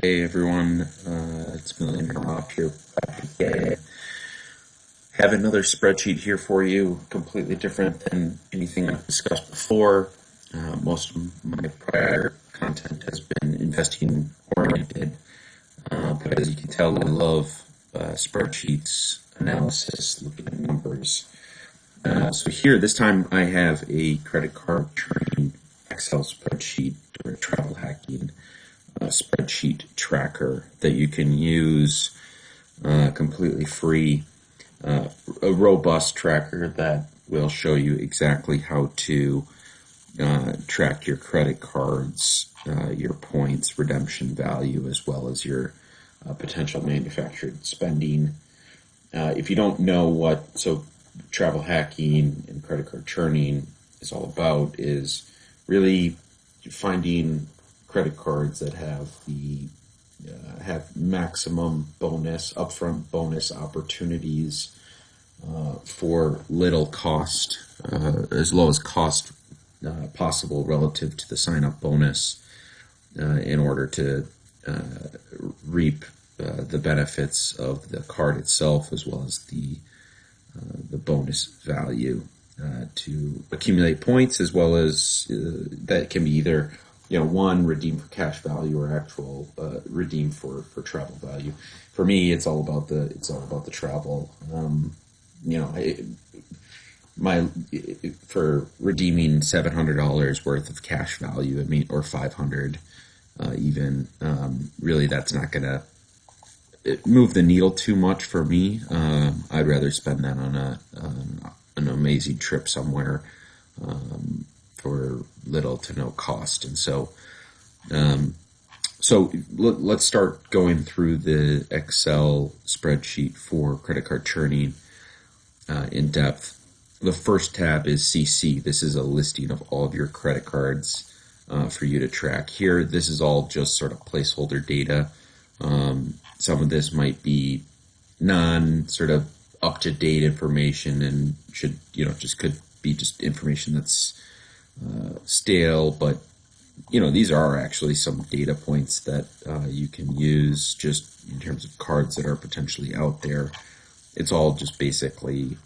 Hey everyone, it's Millionaire Off here back again. Have another spreadsheet here for you, completely different than anything I've discussed before. Most of my prior content has been investing oriented, but as you can tell, I love spreadsheets, analysis, looking at numbers. So here, this time I have a credit card churning Excel spreadsheet or travel hacking spreadsheet tracker that you can use completely free. A robust tracker that will show you exactly how to track your credit cards, your points, redemption value, as well as your potential manufactured spending. If you don't know what travel hacking and credit card churning is all about, is really finding credit cards that have have maximum bonus, upfront bonus opportunities for little cost, as low as cost possible relative to the sign-up bonus, in order to reap the benefits of the card itself, as well as the bonus value to accumulate points, as well as that can be either one, redeem for cash value, or actual redeem for travel value. For me, it's all about the travel. For redeeming $700 worth of cash value, or 500, even, really that's not gonna move the needle too much for me. I'd rather spend that on an amazing trip somewhere for little to no cost. And so let's start going through the Excel spreadsheet for credit card churning in depth. The first tab is CC. This is a listing of all of your credit cards for you to track. Here, this is all just sort of placeholder data. Some of this might be sort of up-to-date information and could be just information that's stale, but these are actually some data points that you can use just in terms of cards that are potentially out there. It's all just basically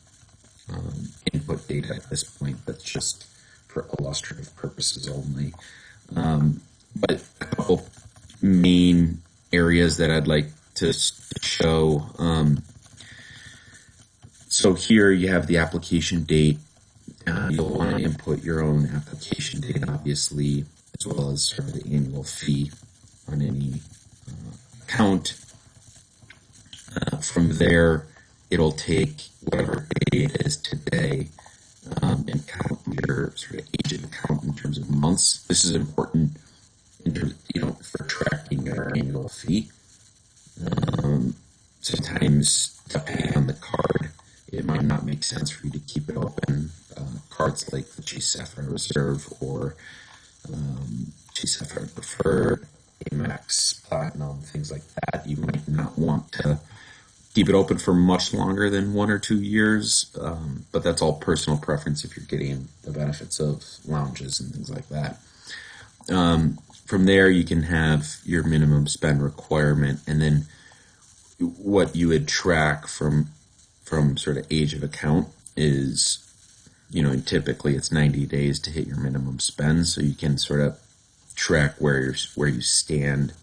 input data at this point. That's just for illustrative purposes only. But a couple main areas that I'd like to show. So here you have the application date. You'll want to input your own application date, obviously, as well as sort of the annual fee on any account. From there, it'll take whatever day it is today and count your sort of age of account in terms of months. This is important in terms of, for tracking your annual fee. Sometimes, depending on the card, it might not make sense for you to keep it open. Cards like the Chase Sapphire Reserve or Chase Sapphire Preferred, Amex Platinum, things like that, you might not want to keep it open for much longer than 1 or 2 years, but that's all personal preference if you're getting the benefits of lounges and things like that. From there, you can have your minimum spend requirement, and then what you would track from sort of age of account is, and typically it's 90 days to hit your minimum spend, so you can sort of track where you stand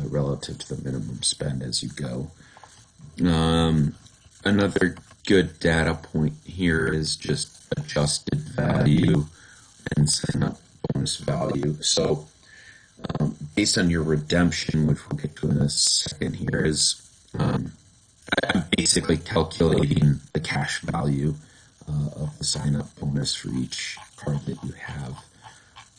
relative to the minimum spend as you go. Another good data point here is just adjusted value and sign-up bonus value. So based on your redemption, which we'll get to in a second here, is I'm basically calculating the cash value of the sign-up bonus for each card that you have.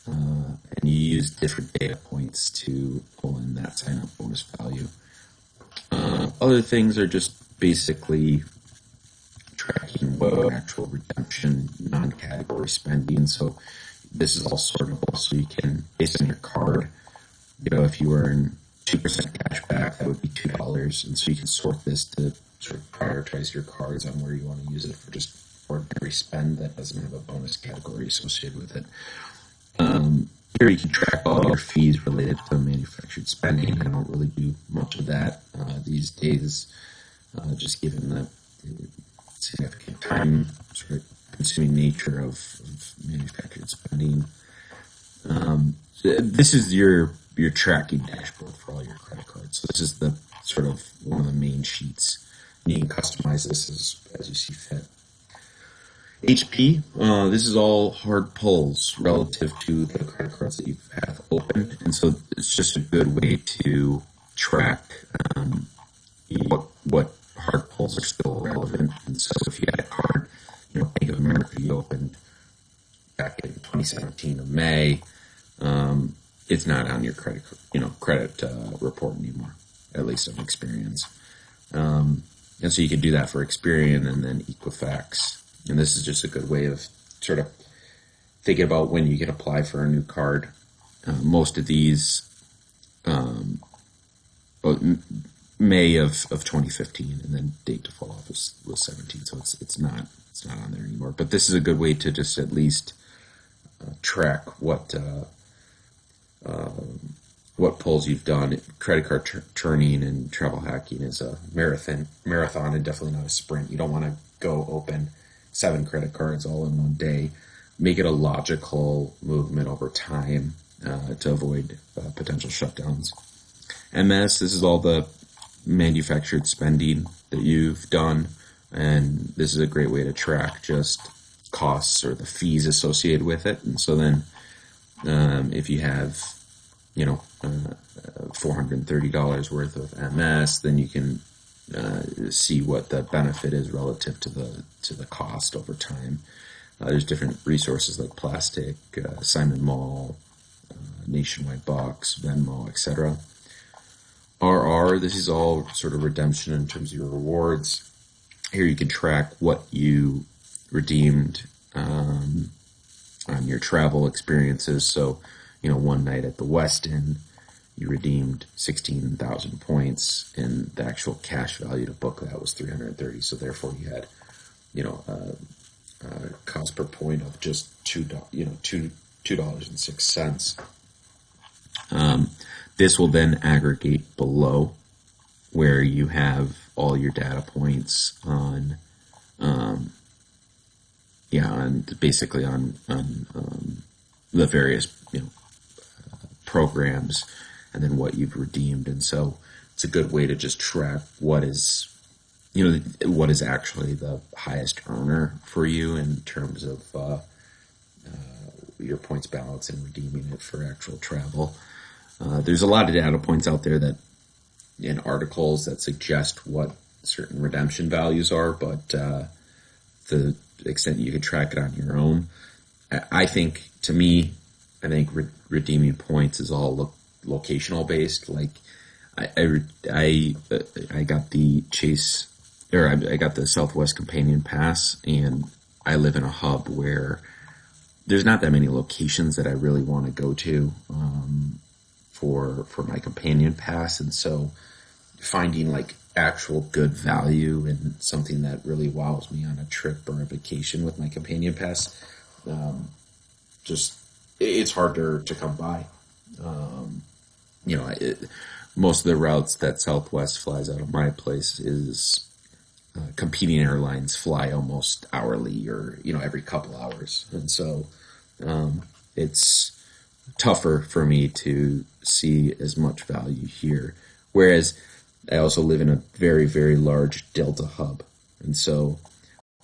And you use different data points to pull in that sign-up bonus value. Other things are just basically tracking what actual redemption, non-category spending. So this is all sortable. So you can, based on your card, if you earn 2% cash back, that would be $2. And so you can sort this to sort of prioritize your cards on where you want to use it for just ordinary spend that doesn't have a bonus category associated with it. Here you can track all your fees related to manufactured spending. I don't really do much of that these days, just given the significant time sort of consuming nature of manufactured spending. This is your tracking dashboard for all your credit cards. So this is the sort of one of the main sheets. And you can customize this as you see fit. HP, this is all hard pulls relative to the credit cards that you have opened, and so it's just a good way to track what hard pulls are still relevant. And so if you had a card, Bank of America you opened back in 2017 of May, it's not on your credit report anymore, at least on Experian. And so you can do that for Experian and then Equifax. And this is just a good way of sort of thinking about when you can apply for a new card. Most of these, May of 2015, and then date to fall off was 17, so it's not on there anymore. But this is a good way to just at least track what pulls you've done. Credit card churning and travel hacking is a marathon and definitely not a sprint. You don't want to go open 7 credit cards all in one day. Make it a logical movement over time to avoid potential shutdowns. MS, this is all the manufactured spending that you've done, and this is a great way to track just costs or the fees associated with it. And so then if you have $430 worth of MS, then you can see what the benefit is relative to the cost over time. There's different resources like Plastic, Simon Mall, Nationwide Box, Venmo, etc. RR, this is all sort of redemption in terms of your rewards. Here you can track what you redeemed on your travel experiences. So, one night at the Westin, you redeemed 16,000 points, and the actual cash value to book that was 330. So therefore, you had, cost per point of just $2.06. This will then aggregate below, where you have all your data points on basically on the various programs, and then what you've redeemed. And so it's a good way to just track what is actually the highest earner for you in terms of your points balance and redeeming it for actual travel. There's a lot of data points out there that in articles that suggest what certain redemption values are, but the extent you can track it on your own, I think redeeming points is all locational based. Like I got the I got the Southwest Companion Pass, and I live in a hub where there's not that many locations that I really want to go to for my Companion Pass, and so finding like actual good value and something that really wows me on a trip or a vacation with my Companion Pass, it's harder to come by. Most of the routes that Southwest flies out of my place is competing airlines fly almost hourly or, every couple hours. And so it's tougher for me to see as much value here. Whereas I also live in a very, very large Delta hub. And so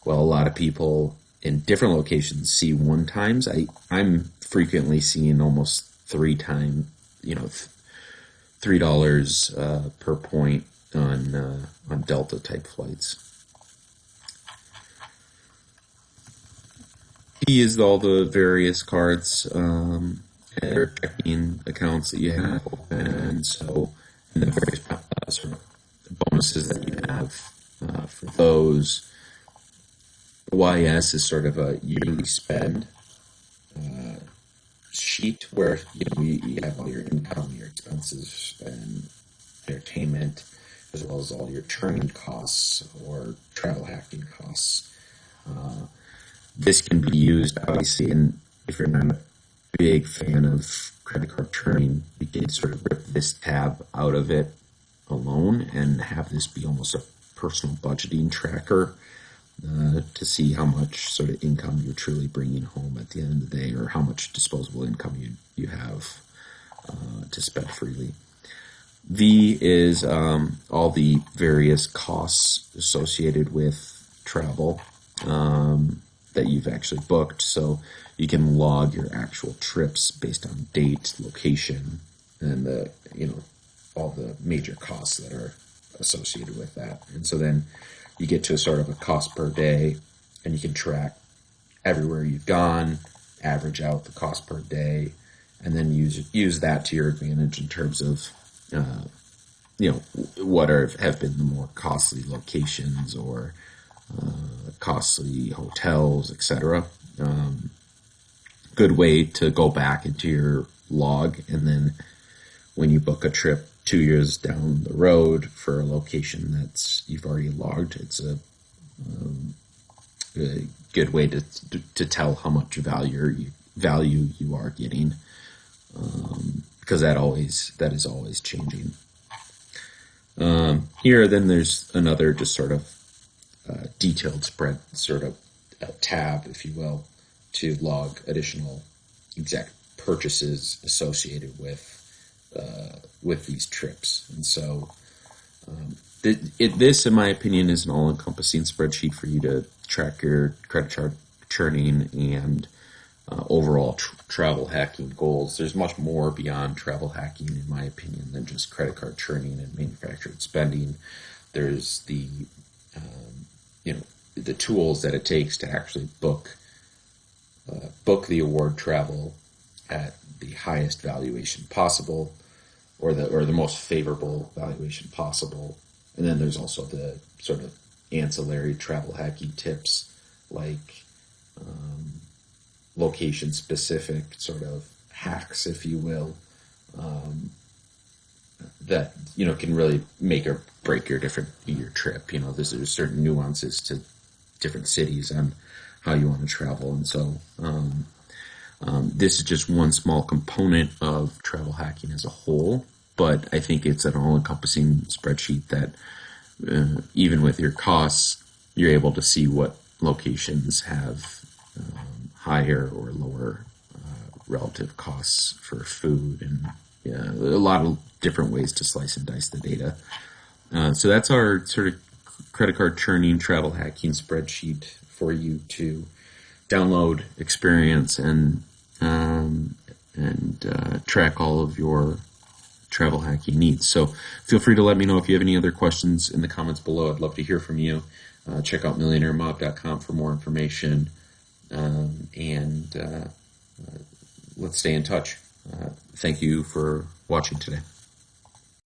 while a lot of people in different locations see 1 times, I'm frequently seeing almost 3 times, $3 per point on Delta type flights. He is all the various cards and checking accounts that you have, and so the various sort of bonuses that you have for those. YS is sort of a yearly spend sheet where you have all your income, your expenses, and entertainment, as well as all your churning costs or travel hacking costs. This can be used, obviously, if you're not big fan of credit card churning. You can sort of rip this tab out of it alone and have this be almost a personal budgeting tracker to see how much sort of income you're truly bringing home at the end of the day, or how much disposable income you have to spend freely. V is all the various costs associated with travel that you've actually booked. So you can log your actual trips based on date, location, and all the major costs that are associated with that. And so then you get to a sort of a cost per day, and you can track everywhere you've gone, average out the cost per day, and then use that to your advantage in terms of what have been the more costly locations or costly hotels, etc. Good way to go back into your log, and then when you book a trip 2 years down the road for a location that's you've already logged, it's a good way to tell how much value you are getting, because that is always changing. Here, then there's another just sort of detailed spread sort of tab, if you will, to log additional exact purchases associated with these trips. And so this, in my opinion, is an all-encompassing spreadsheet for you to track your credit card churning and overall travel hacking goals. There's much more beyond travel hacking, in my opinion, than just credit card churning and manufactured spending. There's the the tools that it takes to actually book the award travel at the highest valuation possible, or the most favorable valuation possible. And then there's also the sort of ancillary travel hacking tips, like location specific sort of hacks, if you will, that can really make or break your trip. There's certain nuances to different cities on how you want to travel, and so this is just one small component of travel hacking as a whole. But I think it's an all-encompassing spreadsheet that even with your costs, you're able to see what locations have higher or lower relative costs for food, and a lot of different ways to slice and dice the data. So that's our sort of credit card churning travel hacking spreadsheet for you to download, experience, and track all of your travel hacking needs. So feel free to let me know if you have any other questions in the comments below. I'd love to hear from you. Check out millionairemob.com for more information, and let's stay in touch. Thank you for watching today.